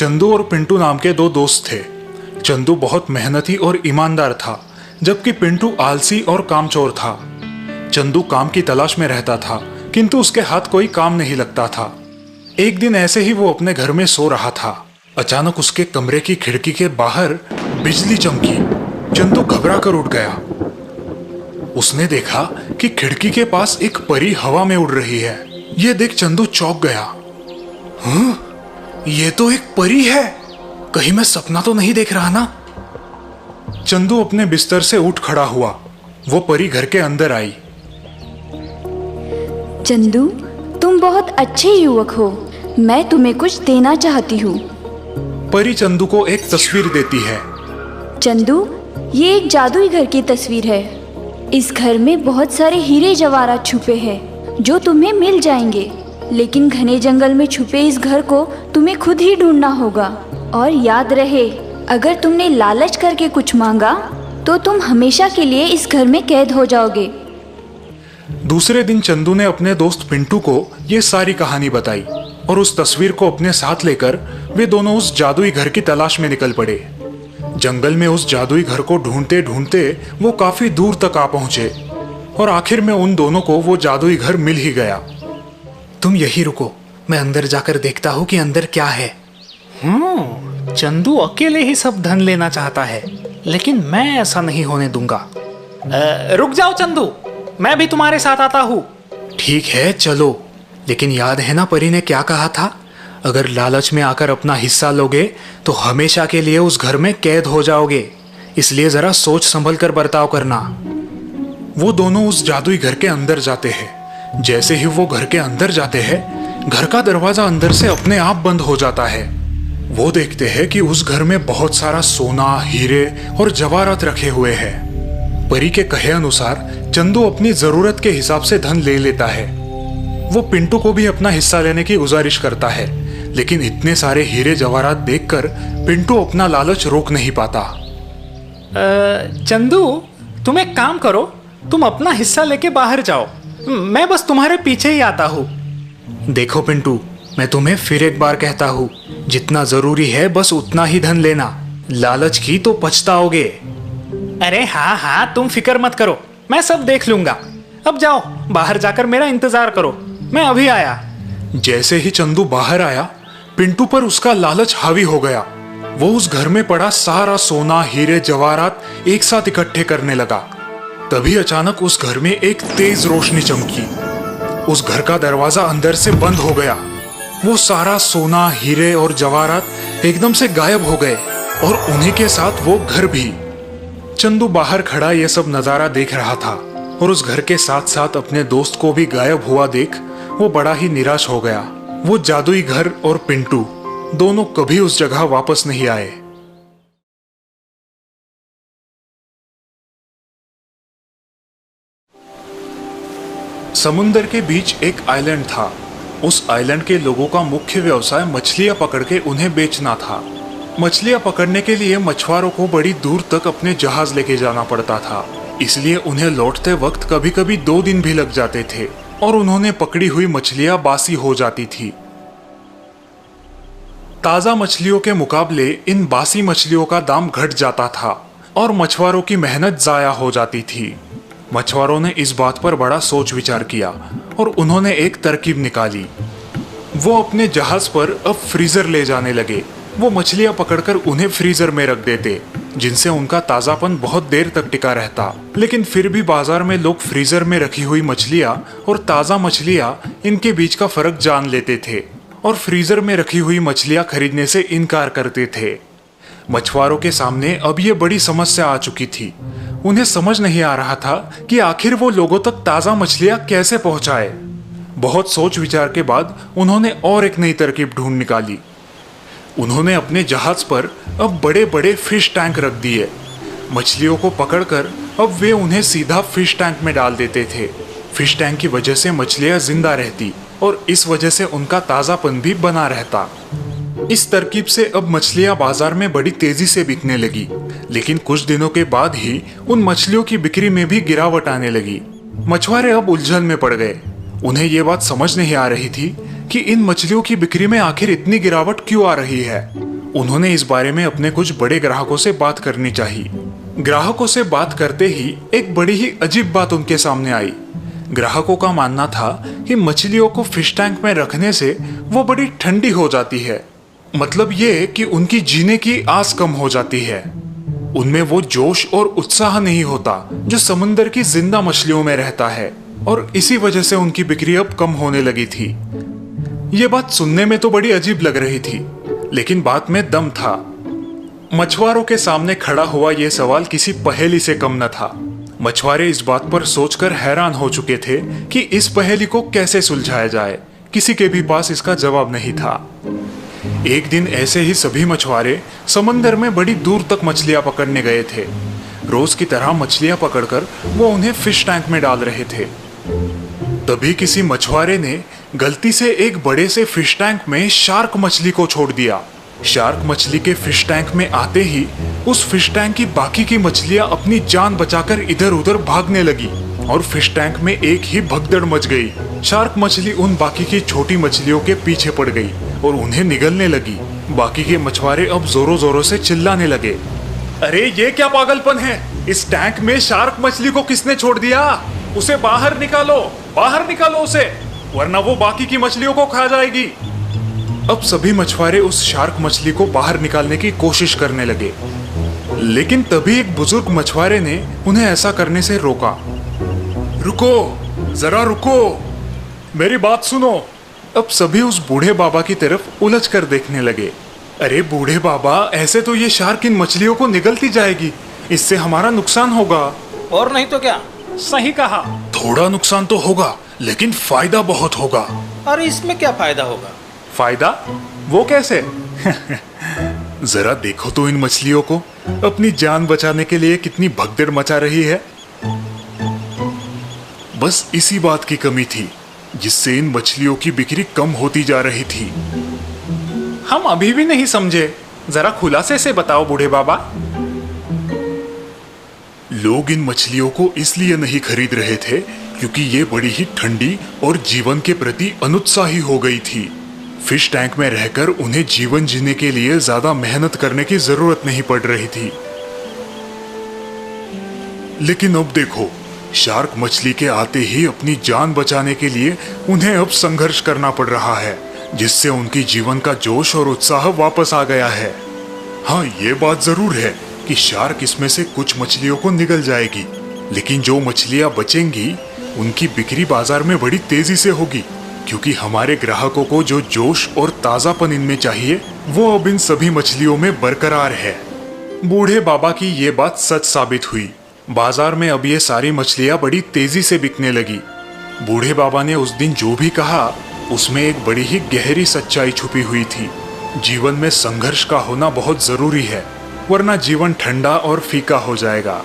चंदू और पिंटू नाम के दो दोस्त थे। चंदू बहुत मेहनती और ईमानदार था, जबकि पिंटू आलसी और कामचोर था। चंदू काम की तलाश में रहता था, किंतु उसके हाथ कोई काम नहीं लगता था। एक दिन ऐसे ही वो अपने घर में सो रहा था। अचानक उसके कमरे की खिड़की के बाहर बिजली चमकी। चंदू घबरा कर उठ गया। उसने देखा कि खिड़की के पास एक परी हवा में उड़ रही है। यह देख चंदू चौंक गया। ये तो एक परी है, कहीं मैं सपना तो नहीं देख रहा ना। चंदू अपने बिस्तर से उठ खड़ा हुआ। वो परी घर के अंदर आई। चंदू, तुम बहुत अच्छे युवक हो, मैं तुम्हें कुछ देना चाहती हूँ। परी चंदू को एक तस्वीर देती है। चंदू, ये एक जादुई घर की तस्वीर है। इस घर में बहुत सारे हीरे जवाहरात छुपे हैं जो तुम्हें मिल जाएंगे, लेकिन घने जंगल में छुपे इस घर को तुम्हें खुद ही ढूंढना होगा। और याद रहे, अगर तुमने लालच करके कुछ मांगा तो तुम हमेशा के लिए इस घर में कैद हो जाओगे। दूसरे दिन चंदू ने अपने दोस्त पिंटू को ये सारी कहानी बताई और उस तस्वीर को अपने साथ लेकर वे दोनों उस जादुई घर की तलाश में निकल पड़े। जंगल में उस जादुई घर को ढूंढते ढूंढते वो काफी दूर तक आ पहुंचे और आखिर में उन दोनों को वो जादुई घर मिल ही गया। तुम यही रुको, मैं अंदर जाकर देखता हूँ कि अंदर क्या है। चंदू अकेले ही सब धन लेना चाहता है, लेकिन मैं ऐसा नहीं होने दूंगा। रुक जाओ चंदू, मैं भी तुम्हारे साथ आता हूँ। ठीक है, चलो, लेकिन याद है ना परी ने क्या कहा था? अगर लालच में आकर अपना हिस्सा लोगे तो हमेशा के लिए उस घर में कैद हो जाओगे, इसलिए जरा सोच संभल कर बर्ताव करना। वो दोनों उस जादुई घर के अंदर जाते हैं। जैसे ही वो घर के अंदर जाते हैं, घर का दरवाजा अंदर से अपने आप बंद हो जाता है। वो देखते हैं कि उस घर में बहुत सारा सोना, हीरे और जवाहरात रखे हुए हैं। परी के कहे अनुसार चंदू अपनी जरूरत के हिसाब से धन ले लेता है। वो पिंटू को भी अपना हिस्सा लेने की गुजारिश करता है, लेकिन इतने सारे हीरे जवाहरात देखकर पिंटू अपना लालच रोक नहीं पाता। चंदू, तुम एक काम करो, तुम अपना हिस्सा लेके बाहर जाओ, मैं बस तुम्हारे पीछे ही आता हूँ। देखो पिंटू, मैं तुम्हें फिर एक बार कहता हूँ, जितना जरूरी है बस उतना ही धन लेना, लालच की तो पछताओगे। अरे हाँ हाँ, तुम फिक्र मत करो, मैं सब देख लूंगा। अब जाओ, बाहर जाकर मेरा इंतजार करो, मैं अभी आया। जैसे ही चंदू बाहर आया, पिंटू पर उसका लालच हावी हो गया। वो उस घर में पड़ा सारा सोना, हीरे जवाहरात एक साथ इकट्ठे करने लगा। तभी अचानक उस घर में एक तेज रोशनी चमकी। उस घर का दरवाजा अंदर से बंद हो गया। वो सारा सोना, हीरे और जवाहरात एकदम से गायब हो गए और उन्हीं के साथ वो घर भी। चंदू बाहर खड़ा यह सब नजारा देख रहा था और उस घर के साथ साथ अपने दोस्त को भी गायब हुआ देख वो बड़ा ही निराश हो गया। वो जादुई घर और पिंटू दोनों कभी उस जगह वापस नहीं आए। समुंदर के बीच एक आइलैंड था। उस आइलैंड के लोगों का मुख्य व्यवसाय मछलियां पकड़ के उन्हें बेचना था। मछलियां पकड़ने के लिए मछुआरों को बड़ी दूर तक अपने जहाज लेके जाना पड़ता था, इसलिए उन्हें लौटते वक्त कभी कभी 2 दिन भी लग जाते थे और उन्होंने पकड़ी हुई मछलियां बासी हो जाती थी। ताजा मछलियों के मुकाबले इन बासी मछलियों का दाम घट जाता था और मछुआरों की मेहनत जाया हो जाती थी। मछुआरों ने इस बात पर बड़ा सोच विचार किया और उन्होंने एक तरकीब निकाली। वो अपने जहाज पर अब फ्रीजर ले जाने लगे। वो मछलियां पकड़कर उन्हें फ्रीजर में रख देते, जिनसे उनका ताजापन बहुत देर तक टिका रहता। लेकिन फिर भी बाजार में लोग फ्रीजर में रखी हुई मछलियां और ताजा मछलियां, इनके बीच का फर्क जान लेते थे और फ्रीजर में रखी हुई मछलियां खरीदने से इनकार करते थे। मछुआरों के सामने अब ये बड़ी समस्या आ चुकी थी। उन्हें समझ नहीं आ रहा था कि आखिर वो लोगों तक ताजा मछलियां कैसे पहुंचाए। बहुत सोच विचार के बाद उन्होंने और एक नई तरकीब ढूंढ निकाली। उन्होंने अपने जहाज पर अब बड़े बड़े फिश टैंक रख दिए। मछलियों को पकड़कर अब वे उन्हें सीधा फिश टैंक में डाल देते थे। फिश टैंक की वजह से मछलियां जिंदा रहती और इस वजह से उनका ताजापन भी बना रहता। इस तरकीब से अब मछलियां बाजार में बड़ी तेजी से बिकने लगी, लेकिन कुछ दिनों के बाद ही उन मछलियों की बिक्री में भी गिरावट आने लगी। मछुआरे अब उलझन में पड़ गए। उन्हें यह बात समझ नहीं आ रही थी कि इन मछलियों की बिक्री में आखिर इतनी गिरावट क्यों आ रही है। उन्होंने इस बारे में अपने कुछ बड़े ग्राहकों से बात करनी चाहिए। ग्राहकों से बात करते ही एक बड़ी ही अजीब बात उनके सामने आई। ग्राहकों का मानना था कि मछलियों को फिश टैंक में रखने से वो बड़ी ठंडी हो जाती है। मतलब ये कि उनकी जीने की आस कम हो जाती है। उनमें वो जोश और उत्साह नहीं होता जो समुंदर की जिंदा मछलियों में रहता है, और इसी वजह से उनकी बिक्री अब कम होने लगी थी। ये बात सुनने में तो बड़ी अजीब लग रही थी, लेकिन बात में दम था। मछुआरों के सामने खड़ा हुआ यह सवाल किसी पहेली से कम न था। मछुआरे इस बात पर सोचकर हैरान हो चुके थे कि इस पहेली को कैसे सुलझाया जाए। किसी के भी पास इसका जवाब नहीं था। एक दिन ऐसे ही सभी मछुआरे समंदर में बड़ी दूर तक मछलियां पकड़ने गए थे। रोज की तरह मछलियां पकड़कर वो उन्हें फिश टैंक में डाल रहे थे। तभी किसी मछुआरे ने गलती से एक बड़े से फिश टैंक में शार्क मछली को छोड़ दिया। शार्क मछली के फिश टैंक में आते ही उस फिश टैंक की बाकी की मछलियां अपनी जान बचाकर इधर उधर भागने लगी और फिश टैंक में एक ही भगदड़ मच गई। शार्क मछली उन बाकी की छोटी मछलियों के पीछे पड़ गई और उन्हें निगलने लगी। बाकी के मछुआरे अब जोरों जोरों से चिल्लाने लगे, अरे ये क्या पागलपन है? इस टैंक में शार्क मछली को किसने छोड़ दिया? उसे बाहर निकालो उसे, वरना वो बाकी की मछलियों को खा जाएगी। अब सभी मछुआरे उस शार्क मछली को बाहर निकालने की कोशिश करने लगे, लेकिन तभी एक बुजुर्ग मछुआरे ने उन्हें ऐसा करने से रोका। रुको, जरा रुको, मेरी बात सुनो। अब सभी उस बूढ़े बाबा की तरफ उलझ कर देखने लगे। अरे बूढ़े बाबा, ऐसे तो ये शार्क इन मछलियों को निगलती जाएगी, इससे हमारा नुकसान होगा। और नहीं तो क्या, सही कहा। थोड़ा नुकसान तो होगा, लेकिन फायदा बहुत होगा। अरे इसमें क्या फायदा होगा? फायदा? वो कैसे? जरा देखो तो इन मछलियों को, अपनी जान बचाने के लिए कितनी भगदड़ मचा रही है। बस इसी बात की कमी थी जिससे इन मछलियों की बिक्री कम होती जा रही थी। हम अभी भी नहीं समझे, जरा खुलासे से बताओ बूढ़े बाबा। लोग इन मछलियों को इसलिए नहीं खरीद रहे थे क्योंकि ये बड़ी ही ठंडी और जीवन के प्रति अनुत्साही हो गई थी। फिश टैंक में रहकर उन्हें जीवन जीने के लिए ज्यादा मेहनत करने की जरूरत नहीं पड़ रही थी। लेकिन अब देखो, शार्क मछली के आते ही अपनी जान बचाने के लिए उन्हें अब संघर्ष करना पड़ रहा है, जिससे उनकी जीवन का जोश और उत्साह वापस आ गया है। हाँ, ये बात जरूर है कि शार्क इसमें से कुछ मछलियों को निगल जाएगी, लेकिन जो मछलियां बचेंगी उनकी बिक्री बाजार में बड़ी तेजी से होगी, क्योंकि हमारे ग्राहकों को जो जोश और ताजापन इनमें चाहिए वो अब इन सभी मछलियों में बरकरार है। बूढ़े बाबा की ये बात सच साबित हुई। बाजार में अब ये सारी मछलियां बड़ी तेजी से बिकने लगी। बूढ़े बाबा ने उस दिन जो भी कहा उसमें एक बड़ी ही गहरी सच्चाई छुपी हुई थी। जीवन में संघर्ष का होना बहुत जरूरी है, वरना जीवन ठंडा और फीका हो जाएगा।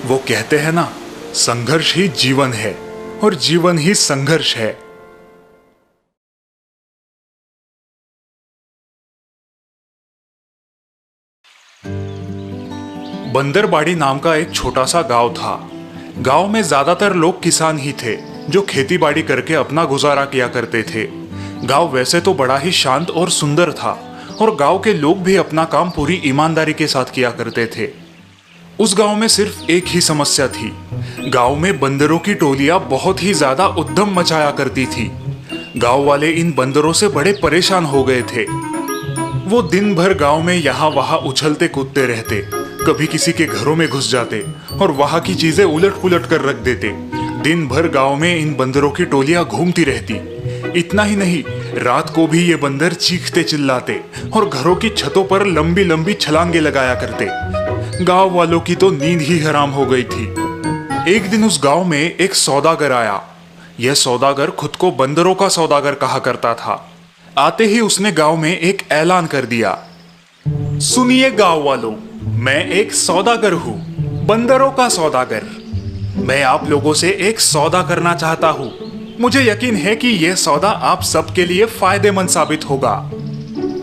वो कहते हैं ना, संघर्ष ही जीवन है और जीवन ही संघर्ष है। बंदरबाड़ी नाम का एक छोटा सा गांव था। गांव में ज्यादातर लोग किसान ही थे जो खेतीबाड़ी करके अपना गुजारा किया करते थे। गांव वैसे तो बड़ा ही शांत और सुंदर था और गांव के लोग भी अपना काम पूरी ईमानदारी के साथ किया करते थे। उस गांव में सिर्फ एक ही समस्या थी। गांव में बंदरों की टोलियां बहुत ही ज्यादा उद्यम मचाया करती थी। गांव वाले इन बंदरों से बड़े परेशान हो गए थे। वो दिन भर गांव में यहाँ वहां उछलते कूदते रहते, कभी किसी के घरों में घुस जाते और वहां की चीजें उलट पुलट कर रख देते। दिन भर गांव में इन बंदरों की टोलियां घूमती रहती। इतना ही नहीं, रात को भी ये बंदर चीखते चिल्लाते और घरों की छतों पर लंबी लंबी छलांगे लगाया करते। गांव वालों की तो नींद ही हराम हो गई थी। एक दिन उस गांव में एक सौदागर आया। यह सौदागर खुद को बंदरों का सौदागर कहा करता था। आते ही उसने गांव में एक ऐलान कर दिया, सुनिए गांव वालों, मैं एक सौदागर हूँ, बंदरों का सौदागर। मैं आप लोगों से एक सौदा करना चाहता हूँ। मुझे यकीन है कि यह सौदा आप सबके लिए फायदेमंद साबित होगा।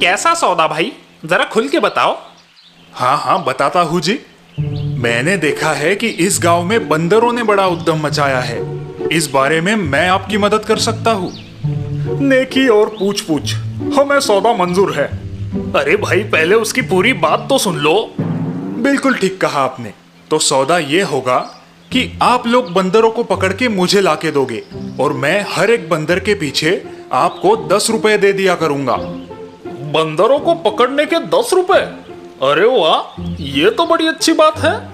कैसा सौदा भाई, जरा खुल के बताओ। हाँ, बताता हूँ जी। मैंने देखा है कि इस गांव में बंदरों ने बड़ा उद्यम मचाया है। इस बारे में मैं आपकी मदद कर सकता हूँ। नेकी और पूछ पूछ, हमें सौदा मंजूर है। अरे भाई, पहले उसकी पूरी बात तो सुन लो। बिल्कुल ठीक कहा आपने। तो सौदा ये होगा कि आप लोग बंदरों को पकड़ के मुझे लाके दोगे और मैं हर एक बंदर के पीछे आपको 10 रुपए दे दिया करूंगा। बंदरों को पकड़ने के 10 रुपए? अरे वाह, ये तो बड़ी अच्छी बात है।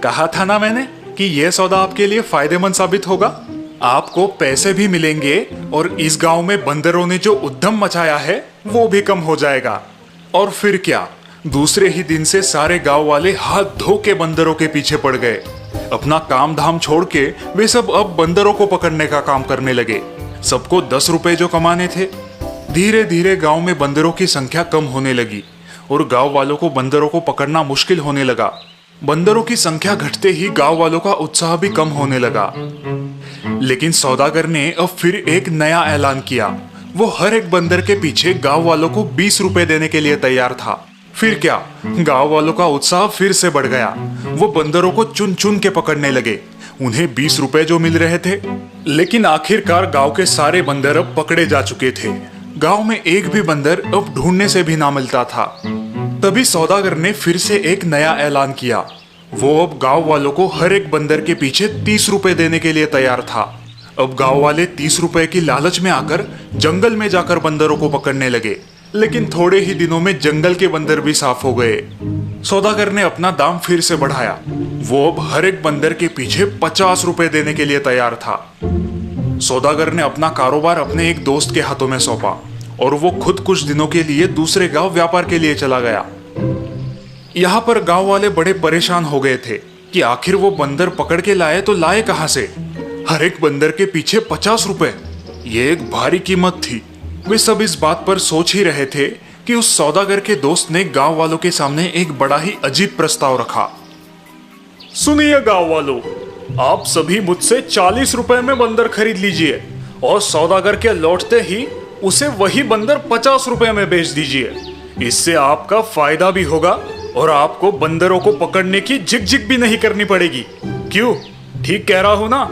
कहा था ना मैंने कि यह सौदा आपके लिए फायदेमंद साबित होगा। आपको पैसे भी मिलेंगे और इस गांव में बंदरों ने जो उद्यम मचाया है वो भी कम हो जाएगा। और फिर क्या, दूसरे ही दिन से सारे गांव वाले हाथ धो के बंदरों के पीछे पड़ गए। अपना काम धाम छोड़ के वे सब अब बंदरों को पकड़ने का काम करने लगे। सबको 10 रुपए जो कमाने थे। धीरे धीरे गांव में बंदरों की संख्या कम होने लगी और गांव वालों को बंदरों को पकड़ना मुश्किल होने लगा। बंदरों की संख्या घटते ही गांव वालों का उत्साह भी कम होने लगा। लेकिन सौदागर ने अब फिर एक नया ऐलान किया। वो हर एक बंदर के पीछे गांव वालों को 20 रुपए देने के लिए तैयार था। फिर क्या, गांव वालों का उत्साह फिर से बढ़ गया। वो बंदरों को चुन चुन के पकड़ने लगे। उन्हें 20 रुपए जो मिल रहे थे। लेकिन आखिरकार गांव के सारे बंदर अब पकड़े जा चुके थे। गांव में एक भी बंदर अब ढूंढने से भी ना मिलता था। तभी सौदागर ने फिर से एक नया ऐलान किया। वो अब गांव वालों को हर एक बंदर के पीछे 30 रुपए देने के लिए तैयार था। अब गांव वाले 30 रुपए की लालच में आकर जंगल में जाकर बंदरों को पकड़ने लगे। लेकिन थोड़े ही दिनों में जंगल के बंदर भी साफ हो गए। सौदागर ने अपना दाम फिर से बढ़ाया। वो अब हर एक बंदर के पीछे 50 रुपए देने के लिए तैयार था। सौदागर ने अपना कारोबार अपने एक दोस्त के हाथों में सौंपा और वो खुद कुछ दिनों के लिए दूसरे गांव व्यापार के लिए चला गया। यहाँ पर गांव वाले बड़े परेशान हो गए थे कि आखिर वो बंदर पकड़ के लाए तो लाए कहां से। हर एक बंदर के पीछे 50 रुपए, ये एक भारी कीमत थी। वे सब इस बात पर सोच ही रहे थे कि उस सौदागर के दोस्त ने गांव वालों के सामने एक बड़ा ही अजीब प्रस्ताव रखा। सुनिए गांव वालों, आप सभी मुझसे 40 रुपए में बंदर खरीद लीजिए और सौदागर के लौटते ही उसे वही बंदर 50 रुपए में बेच दीजिए। इससे आपका फायदा भी होगा और आपको बंदरों को पकड़ने की झिक-झिक भी नहीं करनी पड़ेगी। क्यों, ठीक कह रहा हूं ना?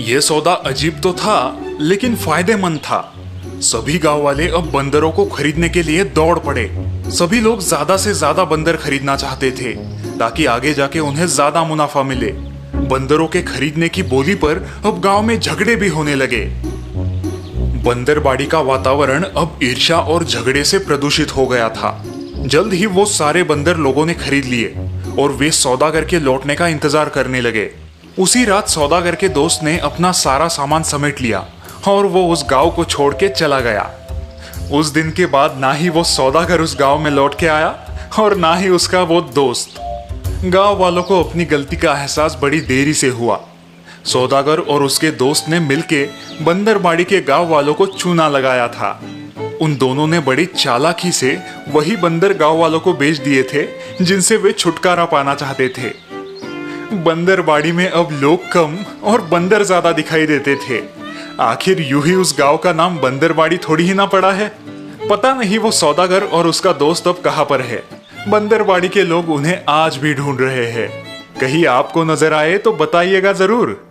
यह सौदा अजीब तो था लेकिन फायदेमंद था। सभी गांव वाले अब बंदरों को खरीदने के लिए दौड़ पड़े। सभी लोग ज्यादा से ज्यादा बंदर खरीदना चाहते थे ताकि आगे जाके उन्हें ज्यादा मुनाफा मिले। बंदरों के खरीदने की बोली पर अब गांव में झगड़े भी होने लगे। बंदरबाड़ी का वातावरण अब ईर्ष्या और झगड़े से प्रदूषित हो गया था। जल्द ही वो सारे बंदर लोगों ने खरीद लिए और वे सौदागर के लौटने का इंतजार करने लगे। उसी रात सौदागर के दोस्त ने अपना सारा सामान समेट लिया और वो उस गांव को छोड़ के चला गया। उस दिन के बाद ना ही वो सौदागर उस गांव में लौट के आया और ना ही उसका वो दोस्त। गांव वालों को अपनी गलती का एहसास बड़ी देरी से हुआ। सौदागर और उसके दोस्त ने मिलके बंदरबाड़ी के गांव वालों को चूना लगाया था। उन दोनों ने बड़ी चालाकी से वही बंदर गांव वालों को बेच दिए थे जिनसे वे छुटकारा पाना चाहते थे। बंदरबाड़ी में अब लोग कम और बंदर ज्यादा दिखाई देते थे। आखिर यूं ही उस गांव का नाम बंदरबाड़ी थोड़ी ही ना पड़ा है। पता नहीं वो सौदागर और उसका दोस्त अब कहां पर है। बंदरबाड़ी के लोग उन्हें आज भी ढूंढ रहे हैं। कहीं आपको नजर आए तो बताइएगा जरूर।